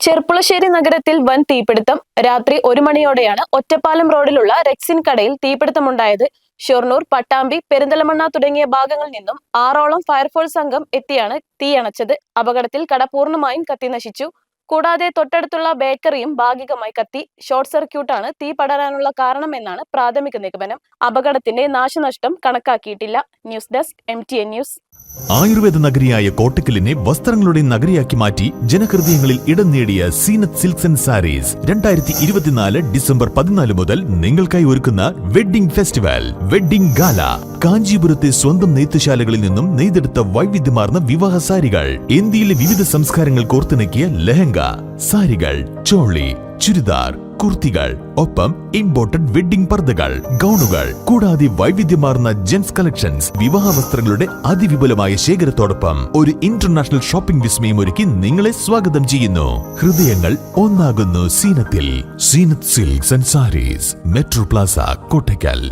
ചെർപ്പുളശ്ശേരി നഗരത്തിൽ വൻ തീപിടുത്തം. രാത്രി 1 മണിയോടെയാണ് ഒറ്റപ്പാലം റോഡിലുള്ള റെക്സിൻ കടയിൽ തീപിടുത്തമുണ്ടായത്. ഷൊർണൂർ, പട്ടാമ്പി, പെരിന്തൽമണ്ണ തുടങ്ങിയ ഭാഗങ്ങളിൽ നിന്നും 6ഓളം ഫയർഫോഴ്സ് സംഘം എത്തിയാണ് തീയണച്ചത്. അപകടത്തിൽ കട പൂർണ്ണമായും കത്തിനശിച്ചു. കൂടാതെ തൊട്ടടുത്തുള്ള ബേക്കറിയും ഭാഗികമായി കത്തി. ഷോർട്ട് സർക്യൂട്ടാണ് തീ പടരാനുള്ള കാരണമെന്നാണ് പ്രാഥമിക നിഗമനം. അപകടത്തിന്റെ നാശനഷ്ടം കണക്കാക്കിയിട്ടില്ല. News desk MTN news. ആയുർവേദ നഗരിയായ കോട്ടക്കലിനെ വസ്ത്രങ്ങളുടെ നഗരിയാക്കി മാറ്റി ജനഹൃദയങ്ങളിൽ ഇടം നേടിയ Zeenath silks and sarees 2024 December 14 മുതൽ നിങ്ങൾക്കായി ഒരുക്കുന്ന വെഡ്ഡിംഗ് ഫെസ്റ്റിവൽ, വെഡ്ഡിംഗ് ഗാല. കാഞ്ചീപുരത്തെ സ്വന്തം നെയ്ത്തുശാലകളിൽ നിന്നും നെയ്തെടുത്ത വൈവിധ്യമാർന്ന വിവാഹ സാരികൾ, ഇന്ത്യയിലെ വിവിധ സംസ്കാരങ്ങൾ കോർത്തിണക്കിയ ലെഹങ്ക, സാരികൾ, ചോളി, ചുരിദാർ, കുർത്തികൾ, ഒപ്പം ഇമ്പോർട്ടഡ് വെഡ്ഡിംഗ് പർദ്ദകൾ, ഗൗണുകൾ, കൂടാതെ വൈവിധ്യമാർന്ന ജെൻസ് കളക്ഷൻസ്, വിവാഹ വസ്ത്രങ്ങളുടെ അതിവിപുലമായ ശേഖരത്തോടൊപ്പം ഒരു ഇന്റർനാഷണൽ ഷോപ്പിംഗ് വിസ്മയം ഒരുക്കി നിങ്ങളെ സ്വാഗതം ചെയ്യുന്നു. ഹൃദയങ്ങൾ ഒന്നാകുന്നു സീനത്തിൽ. Zeenath silks and sarees, metro plaza, Kottakkal.